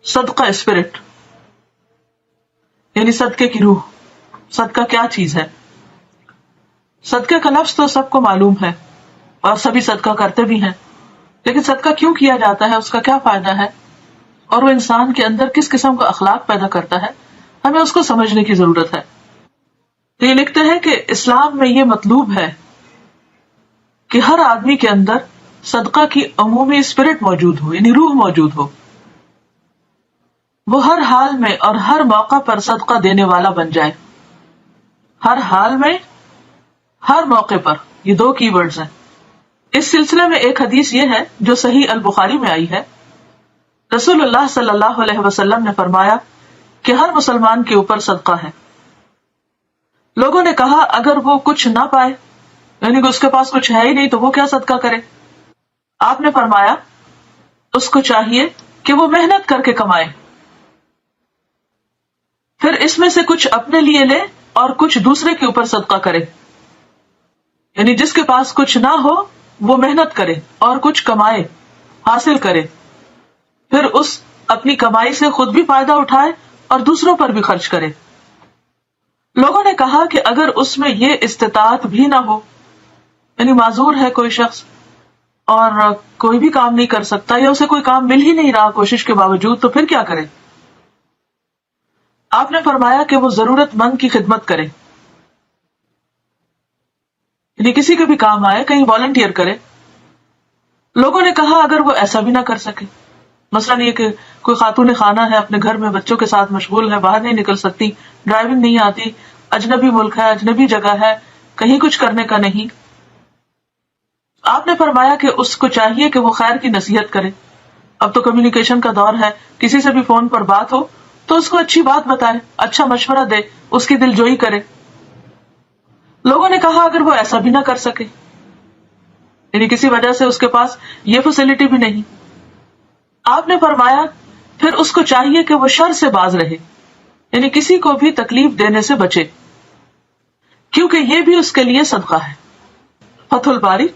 صدقہ اسپرٹ یعنی صدقے کی روح. صدقہ کیا چیز ہے؟ صدقے کا لفظ تو سب کو معلوم ہے اور سبھی صدقہ کرتے بھی ہیں، لیکن صدقہ کیوں کیا جاتا ہے، اس کا کیا فائدہ ہے، اور وہ انسان کے اندر کس قسم کا اخلاق پیدا کرتا ہے، ہمیں اس کو سمجھنے کی ضرورت ہے. تو یہ لکھتے ہیں کہ اسلام میں یہ مطلوب ہے کہ ہر آدمی کے اندر صدقہ کی عمومی اسپرٹ موجود ہو، یعنی روح موجود ہو. وہ ہر حال میں اور ہر موقع پر صدقہ دینے والا بن جائے. ہر حال میں، ہر موقع پر، یہ دو کی ورڈز ہیں. اس سلسلے میں ایک حدیث یہ ہے جو صحیح البخاری میں آئی ہے. رسول اللہ صلی اللہ علیہ وسلم نے فرمایا کہ ہر مسلمان کے اوپر صدقہ ہے. لوگوں نے کہا اگر وہ کچھ نہ پائے، یعنی کہ اس کے پاس کچھ ہے ہی نہیں، تو وہ کیا صدقہ کرے؟ آپ نے فرمایا اس کو چاہیے کہ وہ محنت کر کے کمائے، پھر اس میں سے کچھ اپنے لیے لے اور کچھ دوسرے کے اوپر صدقہ کرے. یعنی جس کے پاس کچھ نہ ہو وہ محنت کرے اور کچھ کمائے، حاصل کرے، پھر اس اپنی کمائی سے خود بھی فائدہ اٹھائے اور دوسروں پر بھی خرچ کرے. لوگوں نے کہا کہ اگر اس میں یہ استطاعت بھی نہ ہو، یعنی معذور ہے کوئی شخص اور کوئی بھی کام نہیں کر سکتا یا اسے کوئی کام مل ہی نہیں رہا کوشش کے باوجود، تو پھر کیا کرے؟ آپ نے فرمایا کہ وہ ضرورت مند کی خدمت کرے، یعنی کسی کے بھی کام آئے، کہیں والنٹیئر کرے. لوگوں نے کہا اگر وہ ایسا بھی نہ کر سکے، مثلا یہ کہ کوئی خاتون خانہ ہے، اپنے گھر میں بچوں کے ساتھ مشغول ہے، باہر نہیں نکل سکتی، ڈرائیونگ نہیں آتی، اجنبی ملک ہے، اجنبی جگہ ہے، کہیں کچھ کرنے کا نہیں. آپ نے فرمایا کہ اس کو چاہیے کہ وہ خیر کی نصیحت کرے. اب تو کمیونیکیشن کا دور ہے، کسی سے بھی فون پر بات ہو تو اس کو اچھی بات بتائے، اچھا مشورہ دے، اس کی دل جوئی کرے. لوگوں نے کہا اگر وہ ایسا بھی نہ کر سکے، یعنی کسی وجہ سے اس کے پاس یہ فیسلٹی بھی نہیں، آپ نے فرمایا پھر اس کو چاہیے کہ وہ شر سے باز رہے، یعنی کسی کو بھی تکلیف دینے سے بچے، کیونکہ یہ بھی اس کے لیے صدقہ ہے. فتح الباری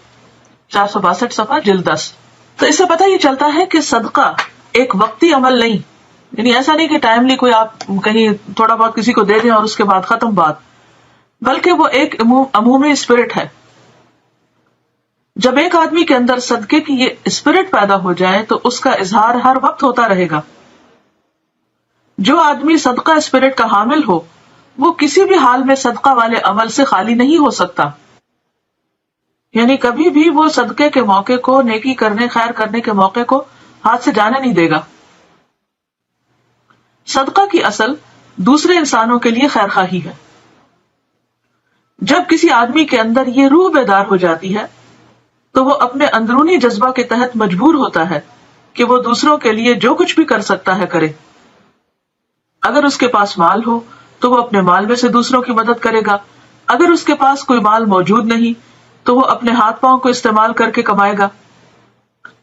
462 صفحہ جلد 10. تو اس سے پتہ یہ چلتا ہے کہ صدقہ ایک وقتی عمل نہیں، یعنی ایسا نہیں کہ ٹائملی کوئی آپ کہیں تھوڑا بہت کسی کو دے دیں اور اس کے بعد ختم بات، بلکہ وہ ایک عمومی اسپرٹ ہے. جب ایک آدمی کے اندر صدقے کی یہ اسپرٹ پیدا ہو جائے تو اس کا اظہار ہر وقت ہوتا رہے گا. جو آدمی صدقہ اسپرٹ کا حامل ہو وہ کسی بھی حال میں صدقہ والے عمل سے خالی نہیں ہو سکتا، یعنی کبھی بھی وہ صدقے کے موقع کو، نیکی کرنے، خیر کرنے کے موقع کو ہاتھ سے جانے نہیں دے گا. صدقہ کی اصل دوسرے انسانوں کے لیے خیر خواہی ہے. جب کسی آدمی کے اندر یہ روح بیدار ہو جاتی ہے تو وہ اپنے اندرونی جذبہ کے تحت مجبور ہوتا ہے کہ وہ دوسروں کے لیے جو کچھ بھی کر سکتا ہے کرے. اگر اس کے پاس مال ہو تو وہ اپنے مال میں سے دوسروں کی مدد کرے گا، اگر اس کے پاس کوئی مال موجود نہیں تو وہ اپنے ہاتھ پاؤں کو استعمال کر کے کمائے گا،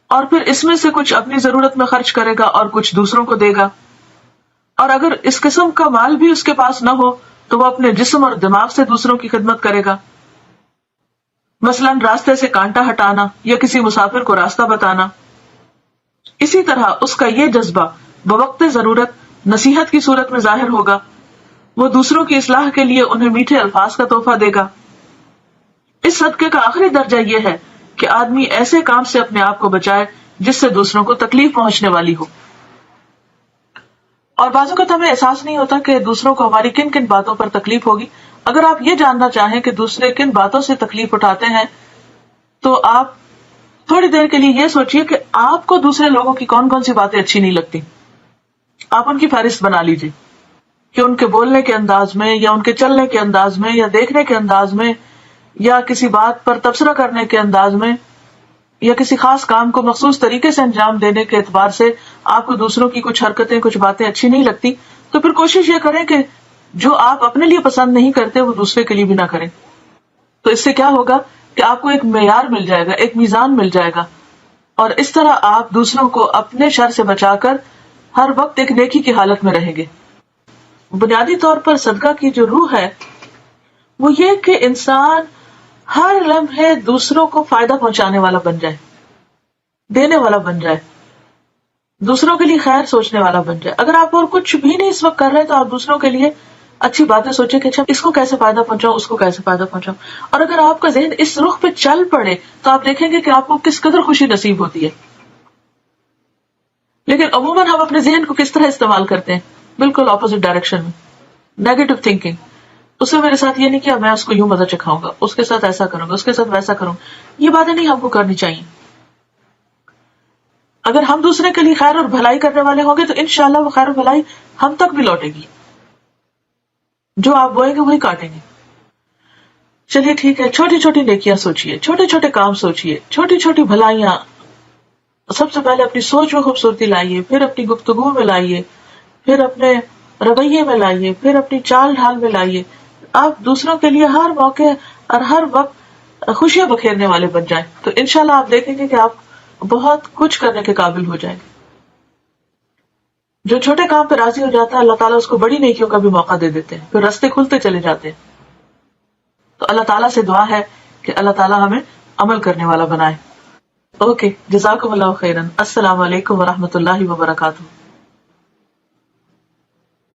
اور پھر اس میں سے کچھ اپنی ضرورت میں خرچ کرے گا اور کچھ دوسروں کو دے گا. اور اگر اس قسم کا مال بھی اس کے پاس نہ ہو تو وہ اپنے جسم اور دماغ سے دوسروں کی خدمت کرے گا، مثلاً راستے سے کانٹا ہٹانا یا کسی مسافر کو راستہ بتانا. اسی طرح اس کا یہ جذبہ بوقت ضرورت نصیحت کی صورت میں ظاہر ہوگا. وہ دوسروں کی اصلاح کے لیے انہیں میٹھے الفاظ کا تحفہ دے گا. اس صدقے کا آخری درجہ یہ ہے کہ آدمی ایسے کام سے اپنے آپ کو بچائے جس سے دوسروں کو تکلیف پہنچنے والی ہو. اور بعض اوقات ہمیں احساس نہیں ہوتا کہ دوسروں کو ہماری کن کن باتوں پر تکلیف ہوگی. اگر آپ یہ جاننا چاہیں کہ دوسرے کن باتوں سے تکلیف اٹھاتے ہیں تو آپ تھوڑی دیر کے لیے یہ سوچئے کہ آپ کو دوسرے لوگوں کی کون کون سی باتیں اچھی نہیں لگتی. آپ ان کی فہرست بنا لیجیے کہ ان کے بولنے کے انداز میں یا ان کے چلنے کے انداز میں یا دیکھنے کے انداز میں یا کسی بات پر تبصرہ کرنے کے انداز میں یا کسی خاص کام کو مخصوص طریقے سے انجام دینے کے اعتبار سے آپ کو دوسروں کی کچھ حرکتیں، کچھ باتیں اچھی نہیں لگتی. تو پھر کوشش یہ کریں کہ جو آپ اپنے لیے پسند نہیں کرتے وہ دوسرے کے لیے بھی نہ کریں. تو اس سے کیا ہوگا کہ آپ کو ایک معیار مل جائے گا، ایک میزان مل جائے گا، اور اس طرح آپ دوسروں کو اپنے شر سے بچا کر ہر وقت ایک نیکی کی حالت میں رہیں گے. بنیادی طور پر صدقہ کی جو روح ہے وہ یہ کہ انسان ہر لمحے دوسروں کو فائدہ پہنچانے والا بن جائے، دینے والا بن جائے. دوسروں کے لیے خیر سوچنے والا بن جائے. اگر آپ اور کچھ بھی نہیں اس وقت کر رہے تو آپ دوسروں کے لیے اچھی باتیں سوچیں کہ اچھا اس کو کیسے فائدہ پہنچاؤں, اس کو کیسے فائدہ پہنچاؤں. اور اگر آپ کا ذہن اس رخ پہ چل پڑے تو آپ دیکھیں گے کہ آپ کو کس قدر خوشی نصیب ہوتی ہے. لیکن عموماً ہم اپنے ذہن کو کس طرح استعمال کرتے ہیں, بالکل اپوزٹ ڈائریکشن میں, نیگیٹو تھنکنگ. اس نے میرے ساتھ یہ نہیں کیا, میں اس کو یوں مزہ چکھاؤں گا, اس کے ساتھ ایسا کروں گا, اس کے ساتھ ویسا کروں. یہ باتیں نہیں ہم کو کرنی چاہیے. اگر ہم دوسرے کے لیے خیر اور بھلائی کرنے والے ہوں گے تو انشاءاللہ وہ خیر اور بھلائی ہم تک بھی لوٹے گی. جو آپ بوئیں گے وہی کاٹیں گے. چلیے ٹھیک ہے, چھوٹی چھوٹی نیکیاں سوچیے, چھوٹے چھوٹے کام سوچیے, چھوٹی چھوٹی بھلائیاں. سب سے پہلے اپنی سوچ میں خوبصورتی لائیے, پھر اپنی گفتگو میں لائیے, پھر اپنے رویے میں لائیے, پھر اپنی چال ڈھال میں لائیے. آپ دوسروں کے لیے ہر موقع اور ہر وقت خوشیاں بکھیرنے والے بن جائیں تو انشاءاللہ آپ دیکھیں گے کہ آپ بہت کچھ کرنے کے قابل ہو جائیں گے. جو چھوٹے کام پہ راضی ہو جاتا ہے اللہ تعالیٰ اس کو بڑی نیکیوں کا بھی موقع دے دیتے ہیں, پھر راستے کھلتے چلے جاتے ہیں. تو اللہ تعالیٰ سے دعا ہے کہ اللہ تعالیٰ ہمیں عمل کرنے والا بنائے. اوکے, جزاکم اللہ خیرن. السلام علیکم ورحمۃ اللہ وبرکاتہ.